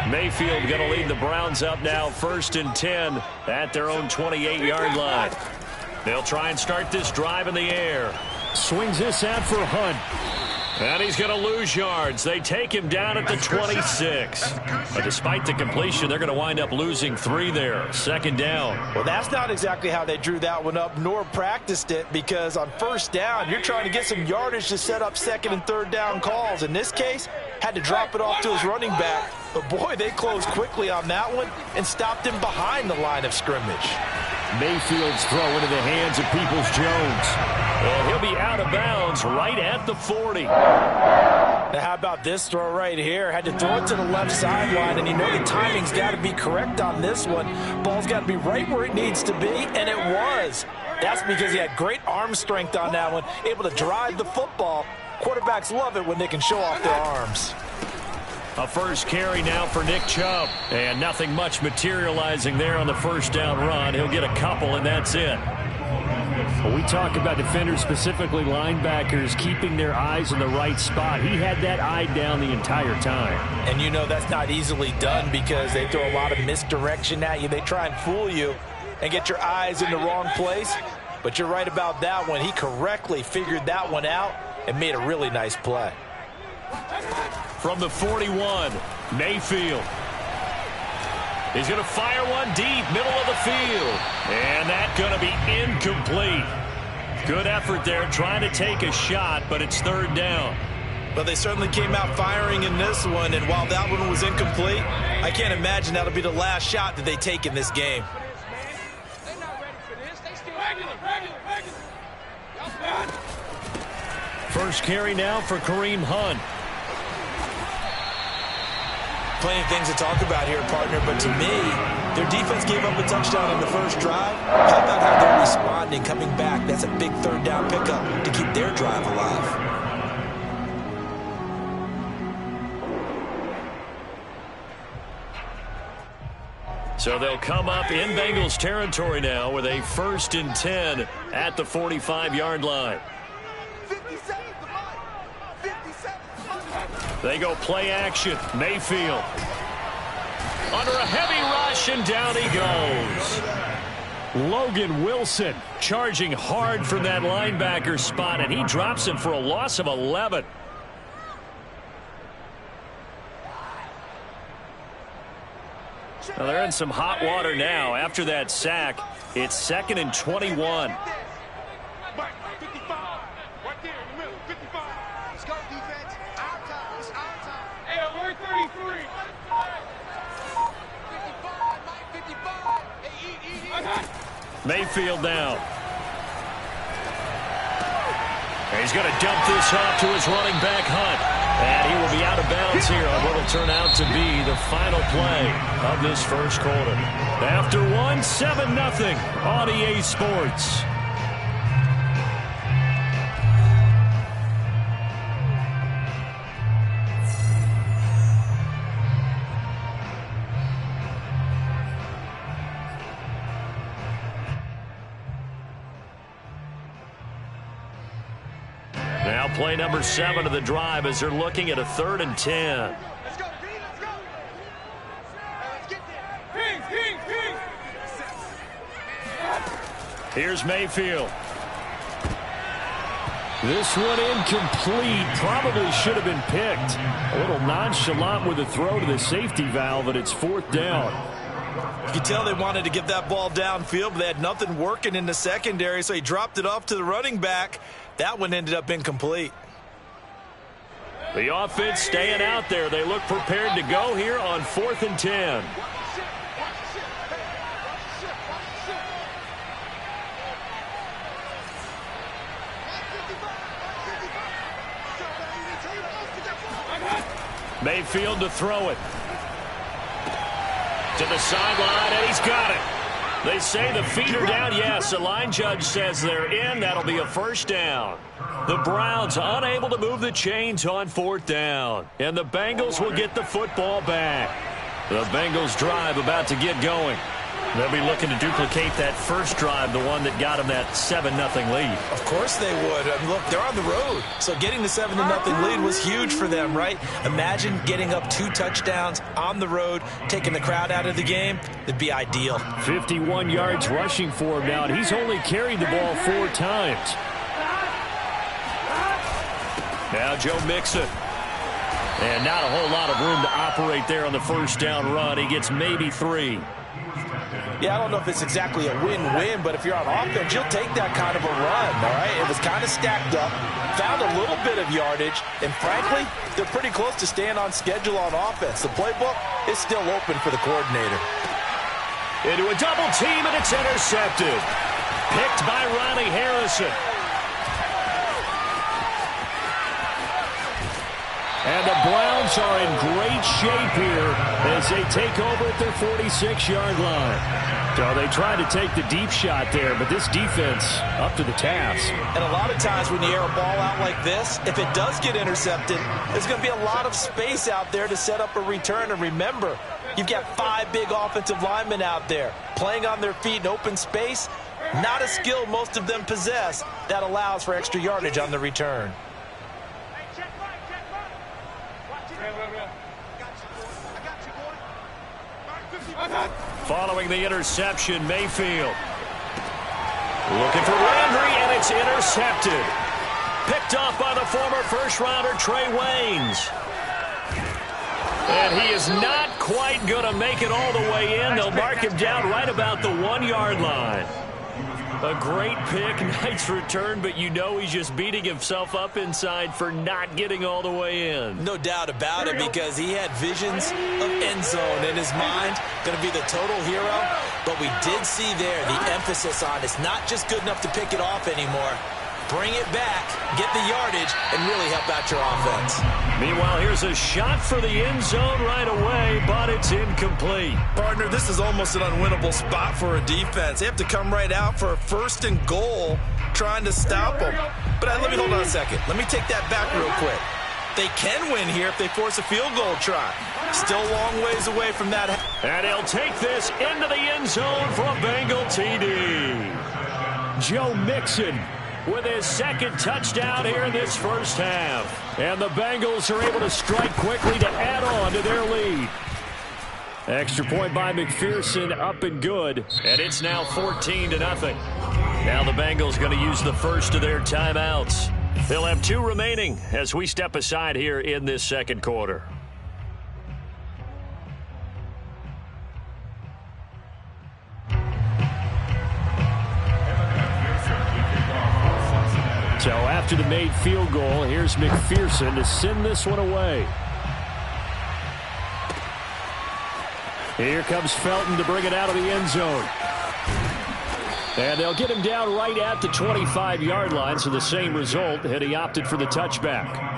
Mayfield going to lead the Browns up now 1st and 10 at their own 28-yard line. They'll try and start this drive in the air. Swings this out for Hunt. And he's going to lose yards. They take him down at the 26. But despite the completion, they're going to wind up losing 3 there. 2nd down. Well, that's not exactly how they drew that one up nor practiced it, because on 1st down, you're trying to get some yardage to set up 2nd and 3rd down calls. In this case, had to drop it off to his running back. But, boy, they closed quickly on that one and stopped him behind the line of scrimmage. Mayfield's throw into the hands of Peoples-Jones. And he'll be out of bounds right at the 40. Now, how about this throw right here? Had to throw it to the left sideline, and you know the timing's got to be correct on this one. Ball's got to be right where it needs to be, and it was. That's because he had great arm strength on that one, able to drive the football. Quarterbacks love it when they can show off their arms. A first carry now for Nick Chubb. And nothing much materializing there on the 1st down run. He'll get a couple, and that's it. When we talk about defenders, specifically linebackers, keeping their eyes in the right spot, he had that eye down the entire time. And you know that's not easily done because they throw a lot of misdirection at you. They try and fool you and get your eyes in the wrong place. But you're right about that one. He correctly figured that one out and made a really nice play. From the 41, Mayfield. He's going to fire one deep, middle of the field. And that's going to be incomplete. Good effort there, trying to take a shot, but it's 3rd down. But they certainly came out firing in this one, and while that one was incomplete, I can't imagine that'll be the last shot that they take in this game. First carry now for Kareem Hunt. Plenty of things to talk about here, partner, but to me, their defense gave up a touchdown in the first drive. How about how they're responding, coming back? That's a big 3rd down pickup to keep their drive alive. So they'll come up in Bengals territory now with a 1st and 10 at the 45-yard line. They go play action. Mayfield. Under a heavy rush, and down he goes. Logan Wilson Charging hard from that linebacker spot, and he drops him for a loss of 11. Well, they're in some hot water now. After that sack, it's 2nd and 21. Mayfield now. And he's going to dump this off to his running back, Hunt. And he will be out of bounds here on what will turn out to be the final play of this first quarter. After one, 7-0 on EA Sports. Now play number 7 of the drive as they're looking at a 3rd and 10. Let's go, Pete, let's go. Let's get there. Here's Mayfield. This one incomplete. Probably should have been picked. A little nonchalant with a throw to the safety valve, and it's 4th down. You can tell they wanted to get that ball downfield, but they had nothing working in the secondary, so he dropped it off to the running back. That one ended up incomplete. The offense staying out there. They look prepared to go here on 4th and 10. Mayfield to throw it. To the sideline, and he's got it. They say the feet are down. Yes, the line judge says they're in. That'll be a 1st down. The Browns unable to move the chains on 4th down. And the Bengals will get the football back. The Bengals drive about to get going. They'll be looking to duplicate that first drive, the one that got them that 7-0 lead. Of course they would. I mean, look, they're on the road. So getting the 7-0 lead was huge for them, right? Imagine getting up 2 touchdowns on the road, taking the crowd out of the game. It'd be ideal. 51 yards rushing for him now, and he's only carried the ball 4 times. Now Joe Mixon. And not a whole lot of room to operate there on the first down run. He gets maybe 3. Yeah, I don't know if it's exactly a win-win, but if you're on offense, you'll take that kind of a run, all right? It was kind of stacked up, found a little bit of yardage, and frankly, they're pretty close to staying on schedule on offense. The playbook is still open for the coordinator. Into a double team, and it's intercepted. Picked by Ronnie Harrison. And the Browns are in great shape here as they take over at their 46-yard line. So they tried to take the deep shot there, but this defense up to the task. And a lot of times when you air a ball out like this, if it does get intercepted, there's going to be a lot of space out there to set up a return. And remember, you've got 5 big offensive linemen out there playing on their feet in open space. Not a skill most of them possess that allows for extra yardage on the return. Following the interception, Mayfield. Looking for Landry, and it's intercepted. Picked off by the former first-rounder Trey Waynes. And he is not quite going to make it all the way in. They'll mark him down right about the 1-yard line. A great pick, nice return, but you know he's just beating himself up inside for not getting all the way in. No doubt about it, because he had visions of end zone in his mind. Going to be the total hero. But we did see there the emphasis on it's not just good enough to pick it off anymore. Bring it back, get the yardage, and really help out your offense. Meanwhile, here's a shot for the end zone right away, but it's incomplete. Partner, this is almost an unwinnable spot for a defense. They have to come right out for a 1st and goal, trying to stop them. But let me hold on a second. Let me take that back real quick. They can win here if they force a field goal try. Still a long ways away from that. And he'll take this into the end zone for a Bengal TD. Joe Mixon with his 2nd touchdown here in this first half. And the Bengals are able to strike quickly to add on to their lead. Extra point by McPherson, up and good. And it's now 14-0. Now the Bengals going to use the first of their timeouts. They'll have 2 remaining as we step aside here in this second quarter. So after the made field goal, here's McPherson to send this one away. Here comes Felton to bring it out of the end zone. And they'll get him down right at the 25-yard line, so the same result, and he opted for the touchback.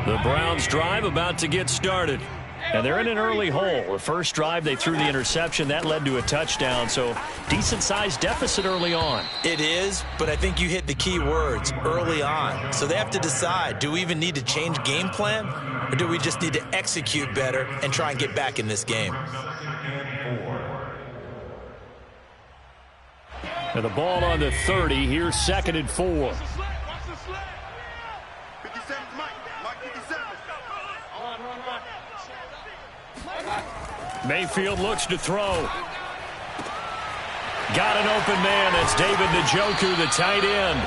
The Browns drive about to get started. And they're in an early hole. The first drive, they threw the interception. That led to a touchdown. So decent-sized deficit early on. It is, but I think you hit the key words, early on. So they have to decide, do we even need to change game plan? Or do we just need to execute better and try and get back in this game? And the ball on the 30. Here's 2nd and 4. Mayfield looks to throw. Got an open man. That's David Njoku, the tight end.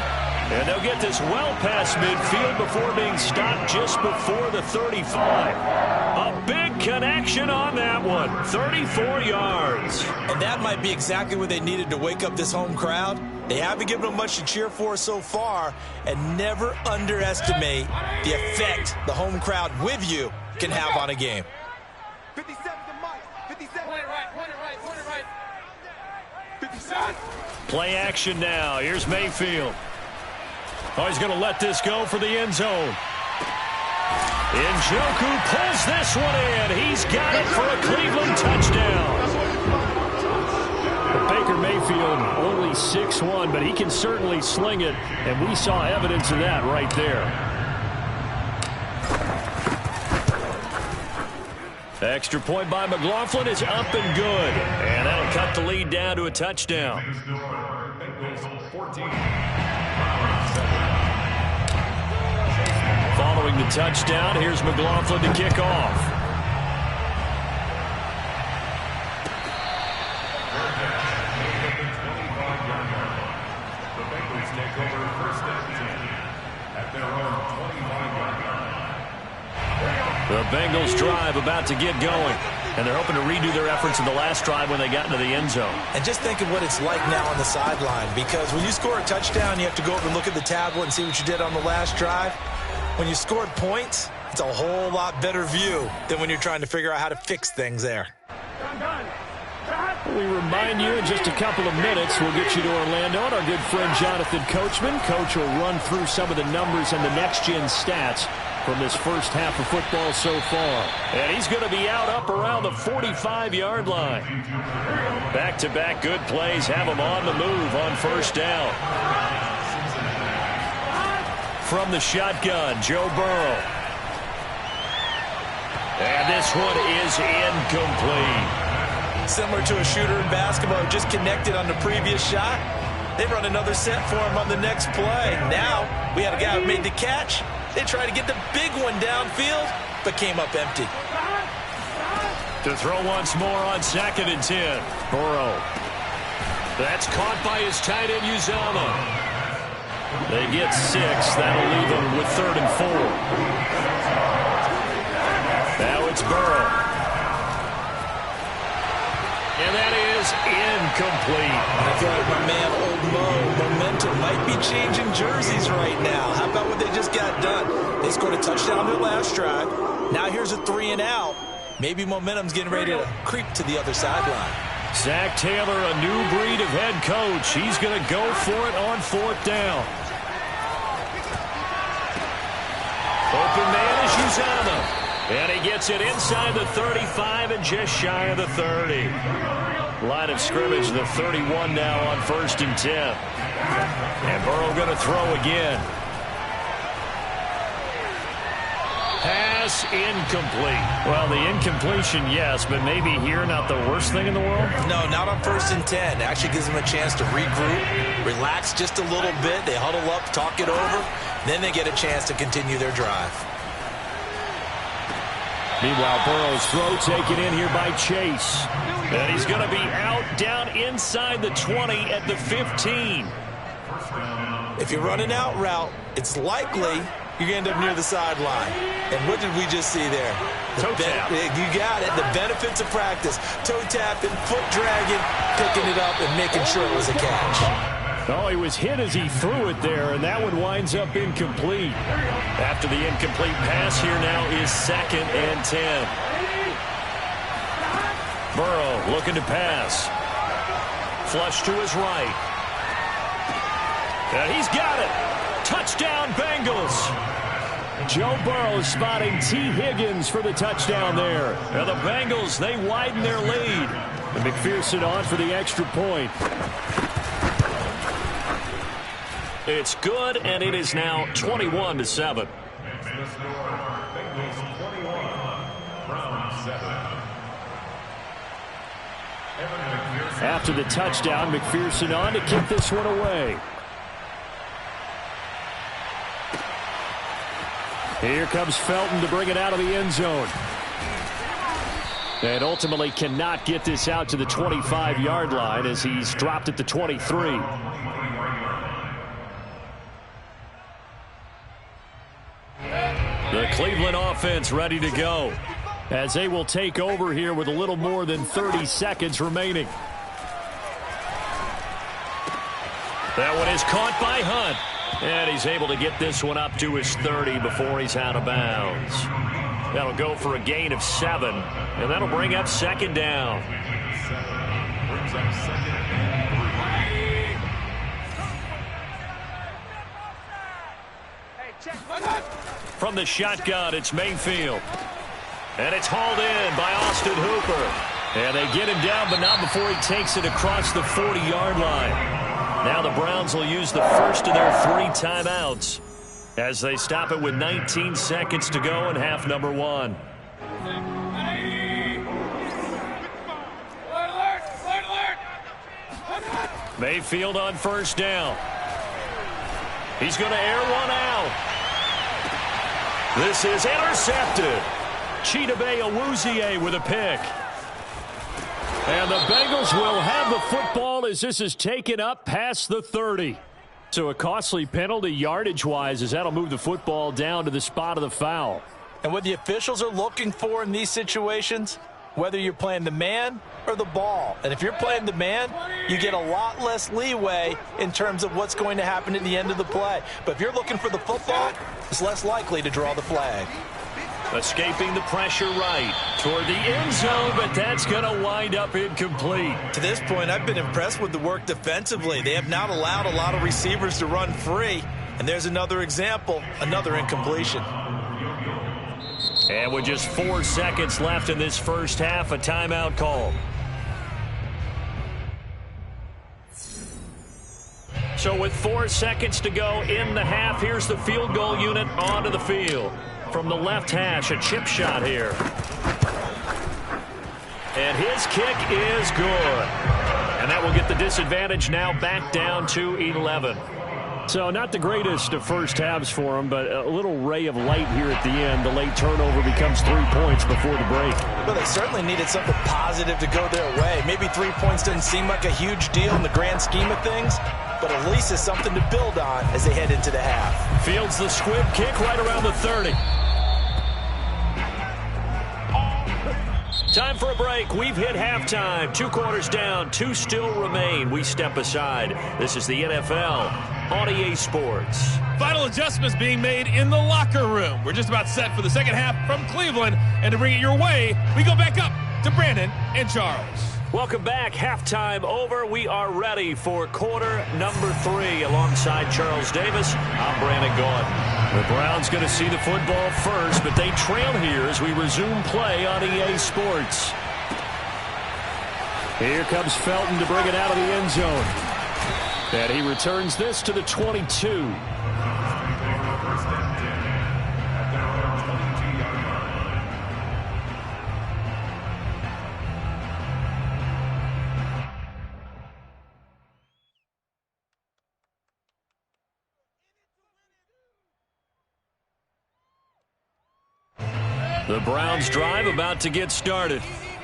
And they'll get this well past midfield before being stopped just before the 35. A big connection on that one. 34 yards. And that might be exactly what they needed to wake up this home crowd. They haven't given them much to cheer for so far. And never underestimate the effect the home crowd with you can have on a game. 57 to Mike. 57. Point it right. 57. Play action now. Here's Mayfield. Oh, he's going to let this go for the end zone. Njoku pulls this one in. He's got it for a Cleveland touchdown. The Baker Mayfield only 6'1", but he can certainly sling it, and we saw evidence of that right there. Extra point by McLaughlin is up and good, and that'll cut the lead down to a touchdown. Following the touchdown, here's McLaughlin to kick off. The Bengals drive about to get going, and they're hoping to redo their efforts in the last drive when they got into the end zone. And just think of what it's like now on the sideline, because when you score a touchdown, you have to go over and look at the tablet and see what you did on the last drive. When you scored points, it's a whole lot better view than when you're trying to figure out how to fix things there. We remind you in just a couple of minutes, we'll get you to Orlando and our good friend Jonathan Coachman. Coach will run through some of the numbers and the next-gen stats from this first half of football so far. And he's going to be out up around the 45-yard line. Back-to-back good plays have him on the move on first down. From the shotgun, Joe Burrow. And this one is incomplete. Similar to a shooter in basketball who just connected on the previous shot. They run another set for him on the next play. Now we had a guy who made the catch. They tried to get the big one downfield, but came up empty. To throw once more on 2nd and 10. Burrow. That's caught by his tight end, Uzama. They get 6. That'll leave them with 3rd and 4. Now it's Burrow. And that is incomplete. I feel like my man, Old Mo, momentum might be changing jerseys right now. How about what they just got done? They scored a touchdown their last drive. Now here's a 3 and out. Maybe momentum's getting ready to creep to the other sideline. Zach Taylor, a new breed of head coach. He's going to go for it on 4th down. Open man is Uzama. And he gets it inside the 35 and just shy of the 30. Line of scrimmage, the 31 now on 1st and 10. And Burrow going to throw again. Pass incomplete. Well, the incompletion, yes, but maybe here not the worst thing in the world? No, not on 1st and 10. It actually gives them a chance to regroup, relax just a little bit. They huddle up, talk it over. Then they get a chance to continue their drive. Meanwhile, Burrow's throw taken in here by Chase. And he's going to be out down inside the 20 at the 15. If you're running out route, it's likely you're going to end up near the sideline. And what did we just see there? Toe tap. You got it. The benefits of practice. Toe tapping, foot dragging, picking it up, and making sure it was a catch. Oh, he was hit as he threw it there, and that one winds up incomplete. After the incomplete pass, here now is 2nd and 10. Burrow looking to pass. Flush to his right. And he's got it. Touchdown, Bengals. Joe Burrow spotting T. Higgins for the touchdown there. And the Bengals, they widen their lead. And McPherson on for the extra point. It's good, and it is now 21-7. After the touchdown, McPherson on to kick this one away. Here comes Felton to bring it out of the end zone. And ultimately cannot get this out to the 25-yard line as he's dropped at the 23. The Cleveland offense ready to go as they will take over here with a little more than 30 seconds remaining. That one is caught by Hunt. And he's able to get this one up to his 30 before he's out of bounds. That'll go for a gain of 7. And that'll bring up 2nd down. From the shotgun, it's Mayfield. And it's hauled in by Austin Hooper. And they get him down, but not before he takes it across the 40-yard line. Now the Browns will use the first of their 3 timeouts as they stop it with 19 seconds to go in half number 1. Mayfield on first down. He's going to air one out. This is intercepted. Chidobe Awuzie with a pick. And the Bengals will have the football as this is taken up past the 30. So a costly penalty yardage-wise as that'll move the football down to the spot of the foul. And what the officials are looking for in these situations, whether you're playing the man or the ball. And if you're playing the man, you get a lot less leeway in terms of what's going to happen at the end of the play. But if you're looking for the football, it's less likely to draw the flag. Escaping the pressure right toward the end zone, but that's going to wind up incomplete. To this point, I've been impressed with the work defensively. They have not allowed a lot of receivers to run free. And there's another example, another incompletion. And with just 4 seconds left in this first half, a timeout call. So with 4 seconds to go in the half, here's the field goal unit onto the field. From the left hash, a chip shot here. And his kick is good. And that will get the disadvantage now back down to 11. So not the greatest of first halves for him, but a little ray of light here at the end. The late turnover becomes 3 points before the break. Well, they certainly needed something positive to go their way. Maybe 3 points doesn't seem like a huge deal in the grand scheme of things, but at least it's something to build on as they head into the half. Fields the squib kick right around the 30. Time for a break. We've hit halftime. 2 quarters down. 2 still remain. We step aside. This is the NFL on EA Sports. Final adjustments being made in the locker room. We're just about set for the second half from Cleveland. And to bring it your way, we go back up to Brandon and Charles. Welcome back. Halftime over. We are ready for quarter number 3. Alongside Charles Davis, I'm Brandon Gaudin. The Browns going to see the football first, but they trail here as we resume play on EA Sports. Here comes Felton to bring it out of the end zone. And he returns this to the 22. The Browns drive about to get started.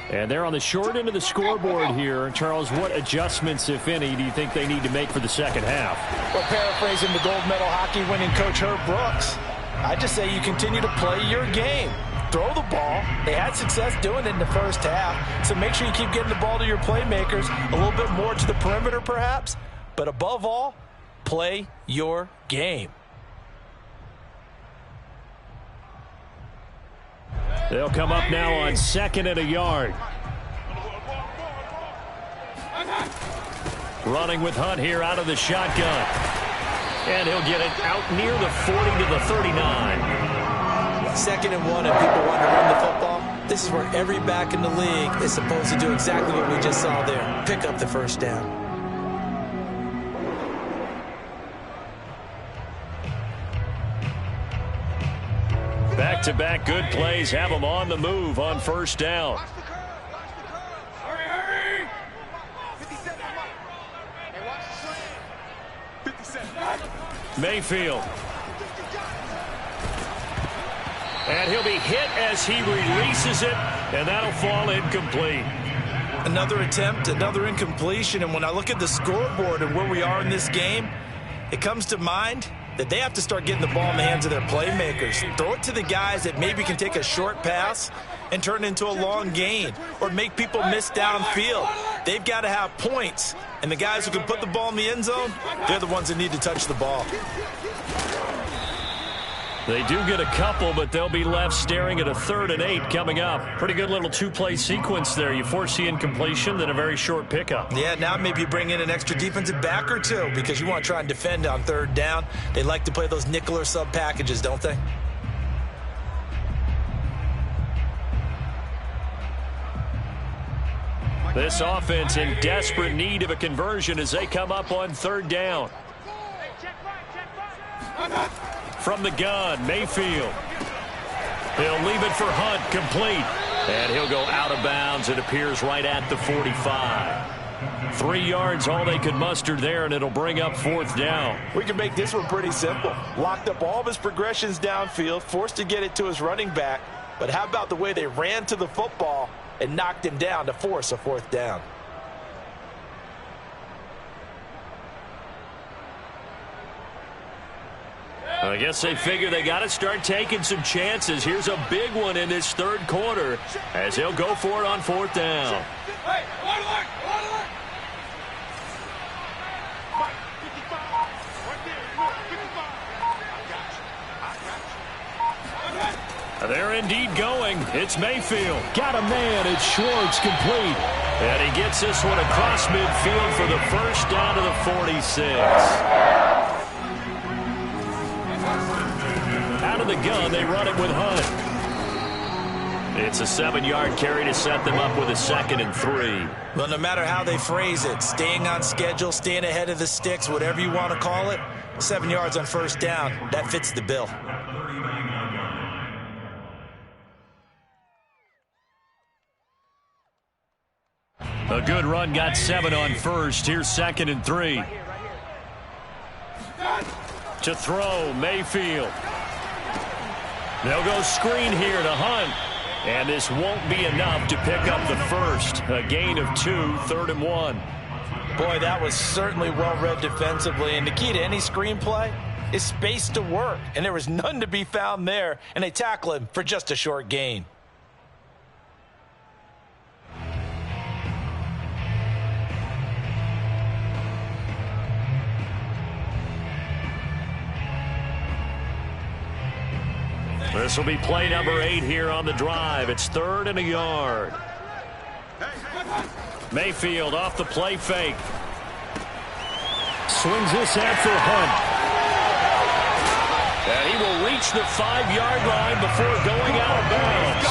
And they're on the short end of the scoreboard here. Charles, what adjustments, if any, do you think they need to make for the second half? Well, paraphrasing the gold medal hockey winning coach Herb Brooks, I just say you continue to play your game. Throw the ball. They had success doing it in the first half. So make sure you keep getting the ball to your playmakers, a little bit more to the perimeter perhaps. But above all, play your game. They'll come up now on 2nd and a yard. Running with Hunt here out of the shotgun. And he'll get it out near the 40 to the 39. 2nd and 1 and people want to run the football. This is where every back in the league is supposed to do exactly what we just saw there. Pick up the first down. Back-to-back good plays have them on the move on first down. Hurry! 57. Mayfield. And he'll be hit as he releases it, and that'll fall incomplete. Another attempt, another incompletion, and when I look at the scoreboard and where we are in this game, it comes to mind that they have to start getting the ball in the hands of their playmakers. Throw it to the guys that maybe can take a short pass and turn it into a long gain or make people miss downfield. They've got to have points, and the guys who can put the ball in the end zone, they're the ones that need to touch the ball. They do get a couple, but they'll be left staring at a 3rd and 8 coming up. Pretty good little 2-play sequence there. You force the incompletion, then a very short pickup. Yeah, now maybe you bring in an extra defensive back or two because you want to try and defend on 3rd down. They like to play those nickel or sub packages, don't they? This offense in desperate need of a conversion as they come up on third down. From the gun, Mayfield. He'll leave it for Hunt, complete. And he'll go out of bounds. It appears right at the 45. 3 yards, all they could muster there, and it'll bring up fourth down. We can make this one pretty simple. Locked up all of his progressions downfield, forced to get it to his running back. But how about the way they ran to the football and knocked him down to force a fourth down? I guess they figure they got to start taking some chances. Here's a big one in this third quarter as they'll go for it on fourth down. They're indeed going. It's Mayfield. Got a man. It's Schwartz, complete. And he gets this one across midfield for the first down to the 46. Out of the gun, they run it with Hunt. It's a 7-yard carry to set them up with a 2nd and 3. Well, no matter how they phrase it, staying on schedule, staying ahead of the sticks, whatever you want to call it, 7 yards on first down, that fits the bill. A good run got 7 on first. Here's 2nd and 3. To throw, Mayfield. They'll go screen here to Hunt. And this won't be enough to pick up the first. A gain of 2, 3rd and 1. Boy, that was certainly well-read defensively. And the key to any screenplay is space to work. And there was none to be found there. And they tackle him for just a short gain. This will be play number 8 here on the drive. It's 3rd and a yard. Mayfield off the play fake. Swings this out for Hunt. And he will reach the 5-yard line before going out of bounds.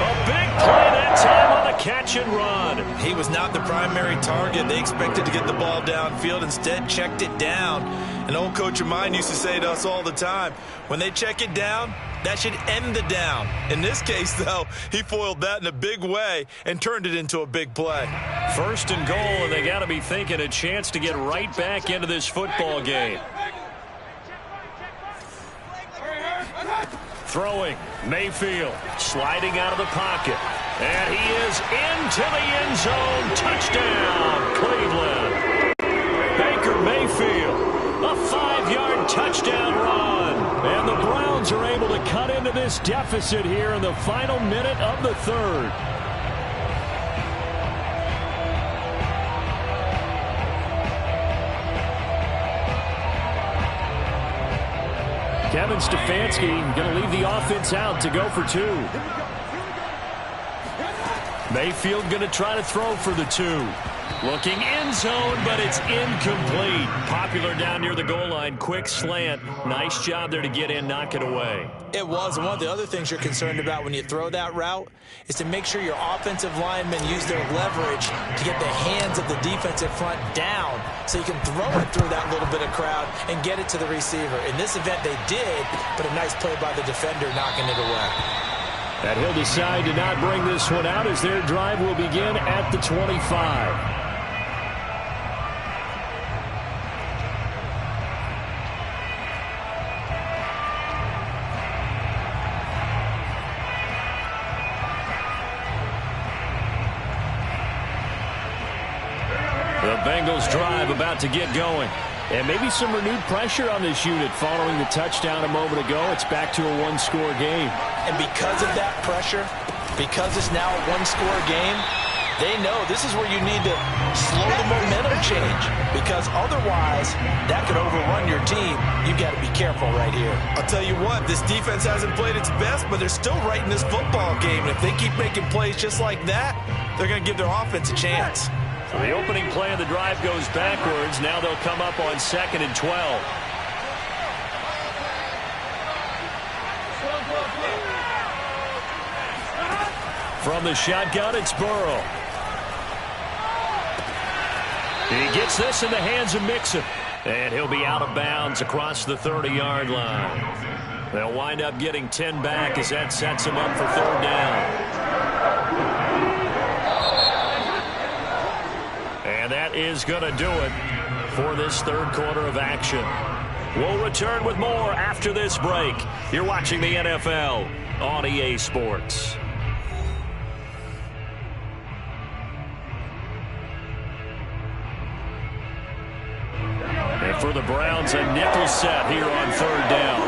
A big play that time on the catch and run. He was not the primary target. They expected to get the ball downfield. Instead, checked it down. An old coach of mine used to say to us all the time, when they check it down, that should end the down. In this case, though, he foiled that in a big way and turned it into a big play. 1st and goal, and they got to be thinking a chance to get right back into this football game. Throwing, Mayfield, sliding out of the pocket. And he is into the end zone. Touchdown, Cleveland. Baker Mayfield, a 5-yard touchdown run. And the Browns are able to cut into this deficit here in the final minute of the 3rd. Kevin Stefanski going to leave the offense out to go for 2. Mayfield going to try to throw for the 2. Looking end zone, but it's incomplete. Popular down near the goal line. Quick slant. Nice job there to get in, knock it away. It was. And one of the other things you're concerned about when you throw that route is to make sure your offensive linemen use their leverage to get the hands of the defensive front down so you can throw it through that little bit of crowd and get it to the receiver. In this event, they did, but a nice play by the defender knocking it away. And he'll decide to not bring this one out as their drive will begin at the 25. The Bengals drive about to get going. And maybe some renewed pressure on this unit following the touchdown a moment ago. It's back to a 1-score game. And because of that pressure, because it's now a 1-score game, they know this is where you need to slow the momentum change. Because otherwise, that could overrun your team. You've got to be careful right here. I'll tell you what, this defense hasn't played its best, but they're still right in this football game. And if they keep making plays just like that, they're going to give their offense a chance. So the opening play of the drive goes backwards. Now they'll come up on 2nd and 12. From the shotgun, it's Burrow. He gets this in the hands of Mixon. And he'll be out of bounds across the 30-yard line. They'll wind up getting 10 back as that sets them up for third down. And that is going to do it for this third quarter of action. We'll return with more after this break. You're watching the NFL on EA Sports. And for the Browns, a nickel set here on third down.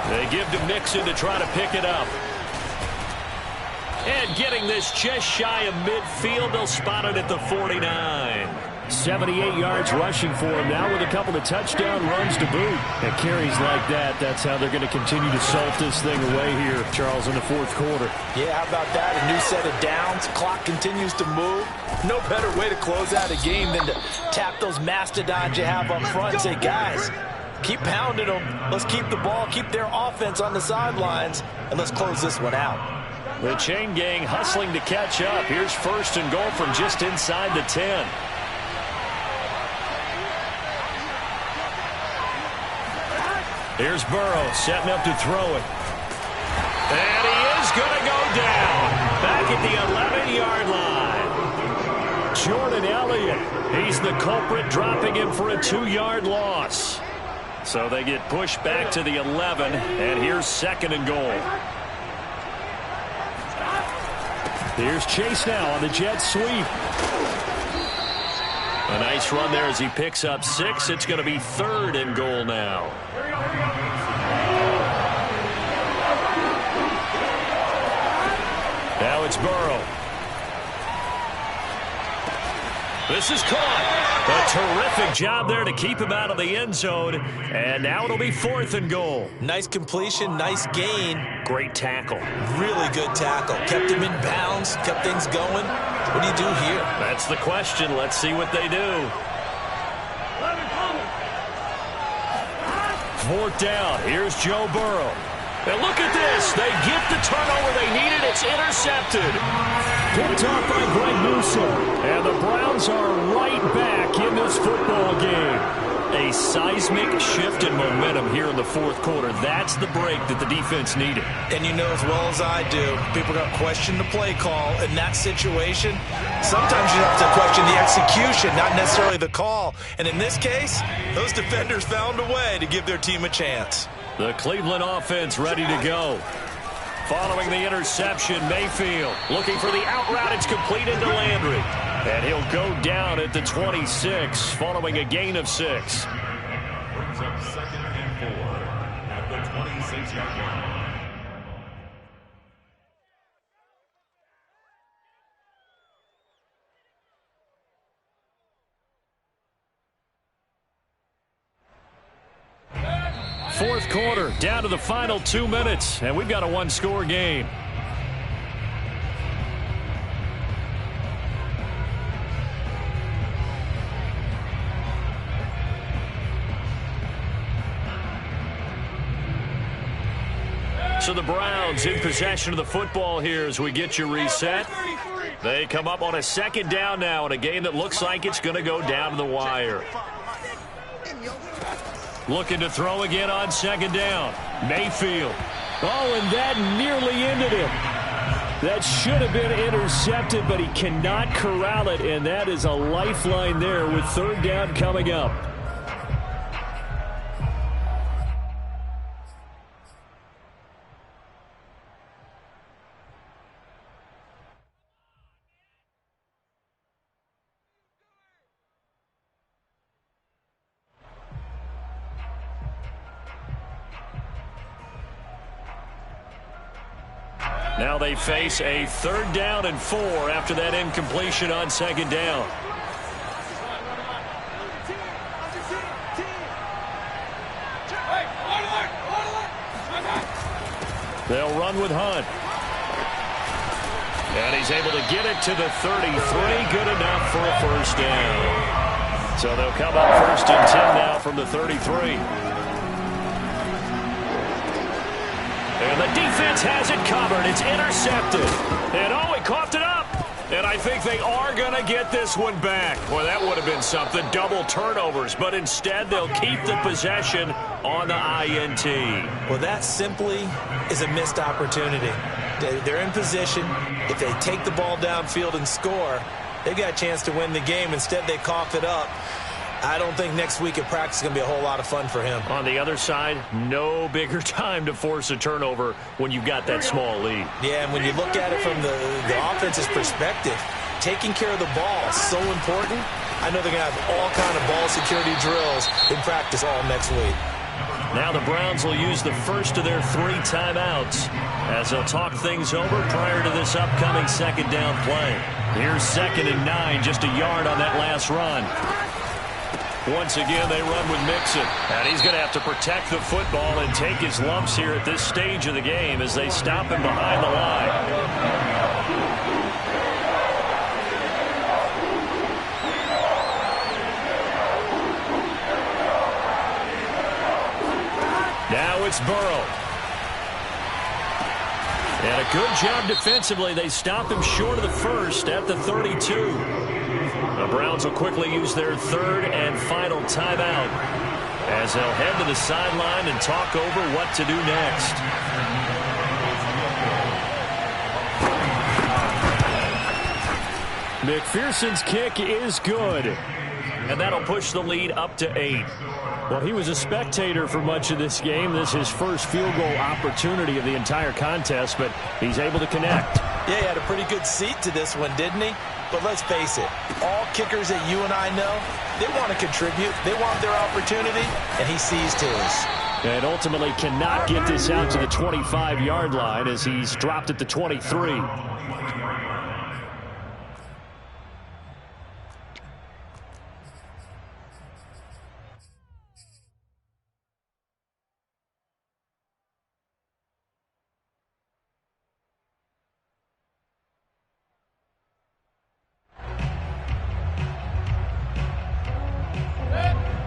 They give to Mixon to try to pick it up. And getting this just shy of midfield, they'll spot it at the 49. 78 yards rushing for him now with a couple of touchdown runs to boot. And carries like that, that's how they're going to continue to salt this thing away here, Charles, in the fourth quarter. Yeah, how about that? A new set of downs. Clock continues to move. No better way to close out a game than to tap those mastodons you have up front and say, guys, keep pounding them. Let's keep the ball, keep their offense on the sidelines, and let's close this one out. The chain gang hustling to catch up. Here's first and goal from just inside the 10. Here's Burrow setting up to throw it. And he is going to go down. Back at the 11-yard line. Jordan Elliott, he's the culprit, dropping him for a 2-yard loss. So they get pushed back to the 11, and here's second and goal. Here's Chase now on the jet sweep. A nice run there as he picks up 6. It's going to be third and goal now. Now it's Burrow. This is caught. A terrific job there to keep him out of the end zone. And now it'll be fourth and goal. Nice completion, nice gain. Great tackle. Really good tackle. Kept him in bounds, kept things going. What do you do here? That's the question. Let's see what they do. Fourth down. Here's Joe Burrow. And look at this. They get the turnover they needed. It's intercepted. Picked off by Greg Newsome. And the Browns are right back in this football game. A seismic shift in momentum here in the fourth quarter. That's the break that the defense needed. And you know as well as I do, people are going to question the play call in that situation. Sometimes you have to question the execution, not necessarily the call. And in this case, those defenders found a way to give their team a chance. The Cleveland offense ready to go. Following the interception, Mayfield looking for the out route. It's complete into Landry. And he'll go down at the 26 following a gain of 6. Brings up second and 4 at the 26-yard line. Fourth quarter, down to the final 2 minutes, and we've got a one-score game. So the Browns in possession of the football here as we get you reset. They come up on a second down now in a game that looks like it's going to go down to the wire. Looking to throw again on second down. Mayfield. Oh, and that nearly ended him. That should have been intercepted, but he cannot corral it, and that is a lifeline there with third down coming up. Now they face a third down and 4 after that incompletion on second down. They'll run with Hunt. And he's able to get it to the 33. Good enough for a first down. So they'll come up first and 10 now from the 33. And the defense has it covered. It's intercepted. And oh, he coughed it up. And I think they are going to get this one back. Boy, that would have been something. Double turnovers. But instead, they'll keep the possession on the INT. Well, that simply is a missed opportunity. They're in position. If they take the ball downfield and score, they've got a chance to win the game. Instead, they cough it up. I don't think next week at practice is going to be a whole lot of fun for him. On the other side, no bigger time to force a turnover when you've got that small lead. Yeah, and when you look at it from the offense's perspective, taking care of the ball is so important. I know they're going to have all kind of ball security drills in practice all next week. Now the Browns will use the first of their 3 timeouts as they'll talk things over prior to this upcoming second down play. Here's 2nd and 9, just a yard on that last run. Once again, they run with Mixon. And he's going to have to protect the football and take his lumps here at this stage of the game as they stop him behind the line. Now it's Burrow. And a good job defensively. They stop him short of the first at the 32. The Browns will quickly use their 3rd and final timeout as they'll head to the sideline and talk over what to do next. McPherson's kick is good. And that'll push the lead up to 8. Well, he was a spectator for much of this game. This is his first field goal opportunity of the entire contest, but he's able to connect. Yeah, he had a pretty good seat to this one, didn't he? But let's face it, all kickers that you and I know, they want to contribute. They want their opportunity, and he seized his. And ultimately cannot get this out to the 25-yard line as he's dropped at the 23.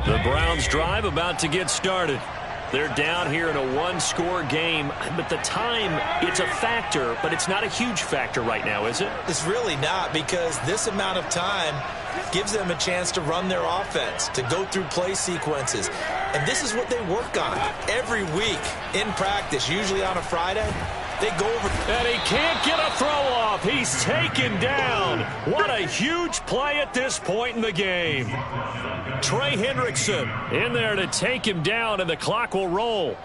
The Browns drive about to get started. They're down here in a 1-score game, but the time, it's a factor, but it's not a huge factor right now, is it? It's really not, because this amount of time gives them a chance to run their offense, to go through play sequences. And this is what they work on every week in practice, usually on a Friday. They go over. And he can't get a throw off. He's taken down. What a huge play at this point in the game. Trey Hendrickson in there to take him down, and the clock will roll.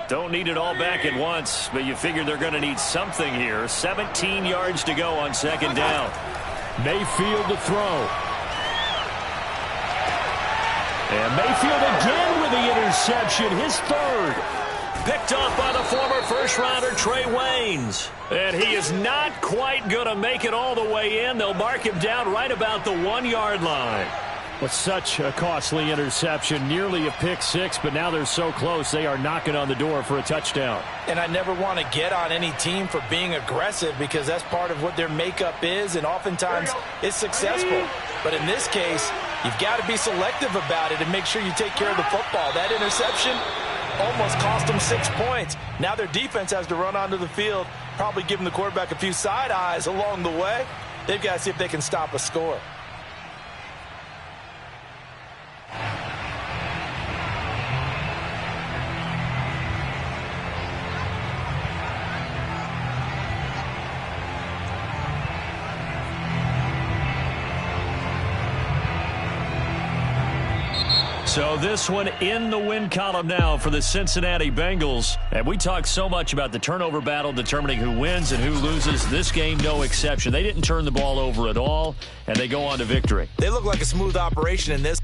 Don't need it all back at once, but you figure they're going to need something here. 17 yards to go on 2nd down. Mayfield to throw. And Mayfield again with the interception, his 3rd. Picked off by the former first-rounder Trey Waynes. And he is not quite going to make it all the way in. They'll mark him down right about the 1-yard line. With such a costly interception, nearly a pick-6, but now they're so close, they are knocking on the door for a touchdown. And I never want to get on any team for being aggressive, because that's part of what their makeup is, and oftentimes it's successful. But in this case, you've got to be selective about it and make sure you take care of the football. That interception almost cost them 6 points. Now their defense has to run onto the field, probably giving the quarterback a few side eyes along the way. They've got to see if they can stop a score. So this one in the win column now for the Cincinnati Bengals. And we talked so much about the turnover battle determining who wins and who loses. This game, no exception. They didn't turn the ball over at all, and they go on to victory. They look like a smooth operation in this.